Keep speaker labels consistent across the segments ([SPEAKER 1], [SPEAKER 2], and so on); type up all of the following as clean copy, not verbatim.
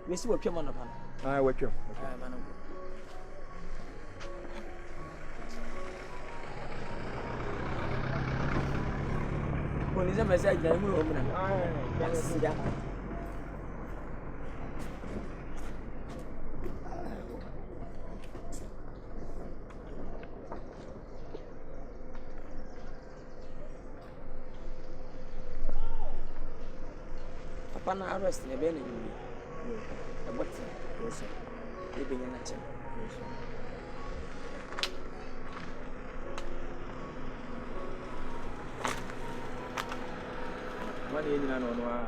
[SPEAKER 1] Me see what pure man upon.
[SPEAKER 2] I work you.
[SPEAKER 1] When is a message, I move over. Pana arrest ne bene ni e botti yes e benya na che
[SPEAKER 2] Wani yenyi na no a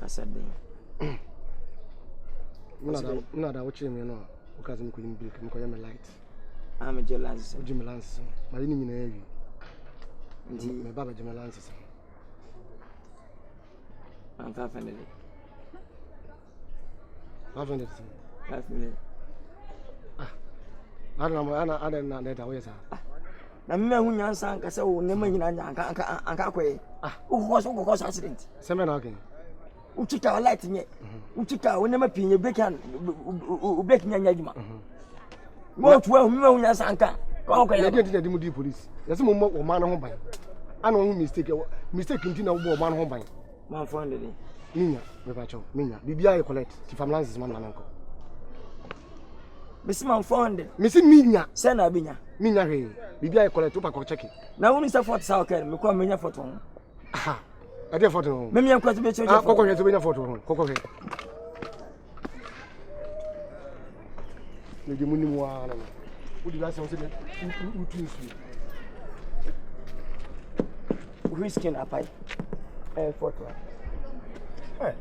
[SPEAKER 1] Kasade.
[SPEAKER 3] Muna da wuce me no o ka zan ku yin break ko ya me light.
[SPEAKER 1] I'm a jealous.
[SPEAKER 3] Jim Lance. Ma ni nyina yawi.
[SPEAKER 1] Ndi
[SPEAKER 3] Me baba Jim Lance.
[SPEAKER 1] I'm 500.
[SPEAKER 3] 500.
[SPEAKER 1] 500.
[SPEAKER 3] Ana na da waya sa.
[SPEAKER 1] Na me hu nyansa anka se wo ne ma nyina nya anka kwe. Wo ko accident.
[SPEAKER 3] Se me na okay.
[SPEAKER 1] Uchika light nye. Uchika wo ne ma pinye break nya juma. Mo tuwa me hu nyansa anka. Ko
[SPEAKER 3] ya dey mu di police. Yesi mo o man ho ban. Ana hu mistake nti na wo o man ho ban.
[SPEAKER 1] Man 400.
[SPEAKER 3] Minya, me ba cho. Minya. Bibia e collect. Ti famlances man na nanko.
[SPEAKER 1] Bisi man 400.
[SPEAKER 3] Misi minya.
[SPEAKER 1] Se na binya.
[SPEAKER 3] Minya he. Bibia e collect pa ko check.
[SPEAKER 1] Na woni se 40 sa okay me ko menya photo ho.
[SPEAKER 3] Aha. I dey photo ho.
[SPEAKER 1] Me me ko to be check.
[SPEAKER 3] Koko he to be photo ho. Koko he. Me di muni mo ana. Udi ba se o se utu nsu.
[SPEAKER 1] Whiskey na pai. Photo.
[SPEAKER 3] Hey.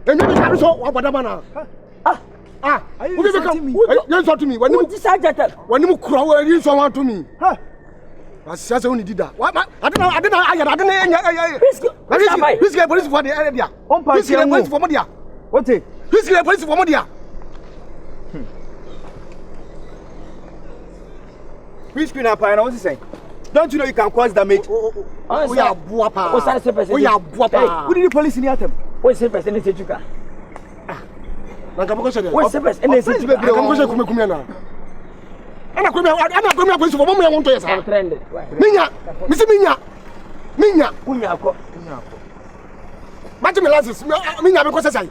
[SPEAKER 3] And you can't so what bana. Who be come? You talk to me. When you
[SPEAKER 1] decided
[SPEAKER 3] when you crow you so want to me. I say only did that. What I don't know. Whiskey police for the area. Whiskey police for media.
[SPEAKER 2] What it?
[SPEAKER 3] Whiskey police for media.
[SPEAKER 2] Whiskey na pie na what you say? Don't you know you can cause damage?
[SPEAKER 3] We are buapa.
[SPEAKER 1] We
[SPEAKER 3] are buapa.
[SPEAKER 2] Who did the police in the atom?
[SPEAKER 1] We say person in Sejuka.
[SPEAKER 3] Nanka say.
[SPEAKER 1] We say person in Sejuka.
[SPEAKER 3] Nanka say kumekumi na. Ana kumia police for mo ya wonto yesa.
[SPEAKER 1] Trend.
[SPEAKER 3] Minya. Misi minya.
[SPEAKER 1] Kunya ko.
[SPEAKER 3] Majime lances. Minya be ko say.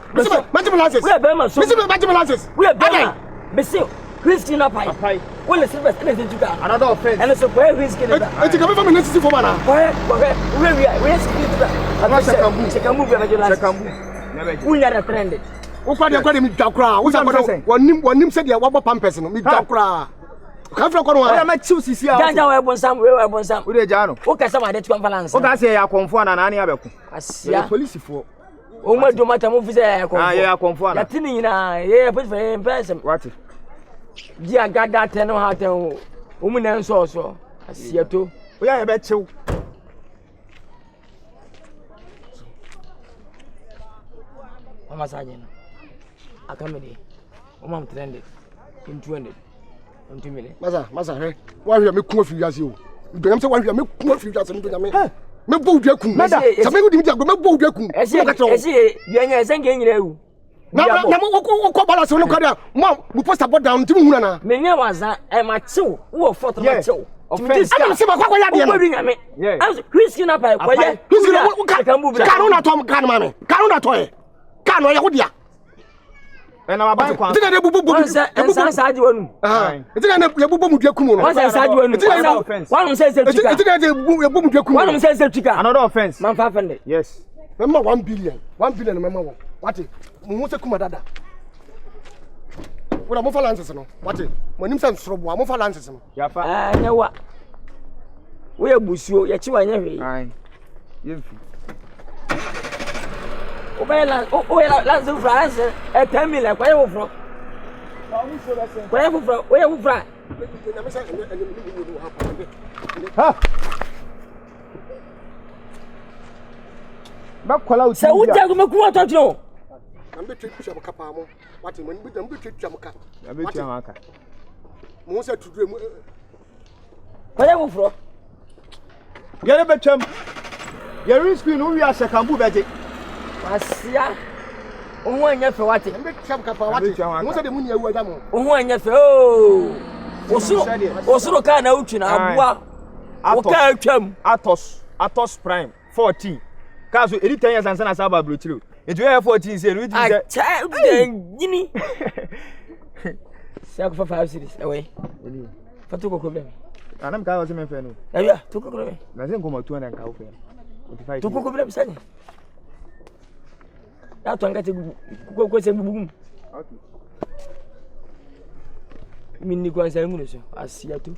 [SPEAKER 3] Majime lances.
[SPEAKER 1] We be ma so.
[SPEAKER 3] Misi majime lances.
[SPEAKER 1] We be ma. Misi Christina Pai. Well, the silver and the another offense. And so where is getting it?
[SPEAKER 3] It's coming from a necessity for mana.
[SPEAKER 1] Where is can move we are a trend.
[SPEAKER 3] What are you dakra? What are one name said you are one person. Me dakra. Come from Cornwall. I am choose here.
[SPEAKER 1] Janja we some we some.
[SPEAKER 2] We jano.
[SPEAKER 1] Okay, some dey conference.
[SPEAKER 2] O ka say ya konfo na ani abeku.
[SPEAKER 1] Asia.
[SPEAKER 3] Police for.
[SPEAKER 1] O ma do mata mo fi say ya konfo.
[SPEAKER 2] Ah, ya konfo na.
[SPEAKER 1] Ya tini nyina, ye police for person.
[SPEAKER 2] What?
[SPEAKER 1] Dia gada ten ha ten o mu na nso so asia to
[SPEAKER 2] o ya be chew
[SPEAKER 1] mama saje na akamede o mam trended in 200 20 million
[SPEAKER 3] masa he wa hwe me ku afi wiase o ibem se wa hwe me ku afi wiase ndo nya me bo udwa ku sa me udi mi agbo me bo udwa ku
[SPEAKER 1] esi bianya esenke nyina ewu
[SPEAKER 3] na ko balance no kwada mo bu poster board down tim huna na
[SPEAKER 1] me nya waza e ma chew wo photo ma chew
[SPEAKER 3] offense am se ba kwa ya de no
[SPEAKER 1] am whiskey na pa kwa ya
[SPEAKER 3] whiskey kanu na to kanu ma me kanu na to e kanu ya wodia
[SPEAKER 2] e na ba kwa
[SPEAKER 3] ti na bubu
[SPEAKER 1] ensa saji wonu
[SPEAKER 3] ti na ya bubu mu dua kumu no
[SPEAKER 1] ensa saji wonu wanu say twika
[SPEAKER 3] ti na ya bubu mu dua kumu
[SPEAKER 1] wanu say twika
[SPEAKER 2] another offense
[SPEAKER 1] man 500
[SPEAKER 2] yes
[SPEAKER 3] memma 1 billion memma wo what mu se kuma dada wala mo fa lances no what mo nim se nsorobo mo fa lances no
[SPEAKER 2] ya fa
[SPEAKER 1] nyewa we ebusuo ye chi wanye hwe
[SPEAKER 2] ai yemfi
[SPEAKER 1] o ya lances France e 10 million kwa ye wo fro kwa ye wo fro
[SPEAKER 2] Ha. Ba kwala uti.
[SPEAKER 1] Se wuja go meku atotro.
[SPEAKER 3] Ambe twetwa mka pa mo. Wate mo mbe twetwa mka.
[SPEAKER 2] Ambe twetwa mka.
[SPEAKER 3] Mo se tudure mu.
[SPEAKER 1] Kwale wo fro.
[SPEAKER 2] Yere betwam. Yere screen wo wi ase kambu beje.
[SPEAKER 1] Asia. Ohu anya fe wate.
[SPEAKER 3] Ambe twetwa mka pa wate. Mo se de mu ni awu ada mo.
[SPEAKER 1] Ohu anya fe o. Osuro ka na utwi na aboa. Wo ka atwam.
[SPEAKER 2] Atos Prime 14. Kaso edi 10 years ansana saba brochiro. Edu ye 14 say we say
[SPEAKER 1] gini. Say ko 5 series away. Fatu ko problem.
[SPEAKER 2] Anam ka was me fe no.
[SPEAKER 1] Aya, to ko problem.
[SPEAKER 2] Na se nko matu na nka wo fe. 25.
[SPEAKER 1] To ko problem sani. Ya to ngate ko se bubugum.
[SPEAKER 2] Okay.
[SPEAKER 1] Minni ko ansa ngunu so. Asia tu.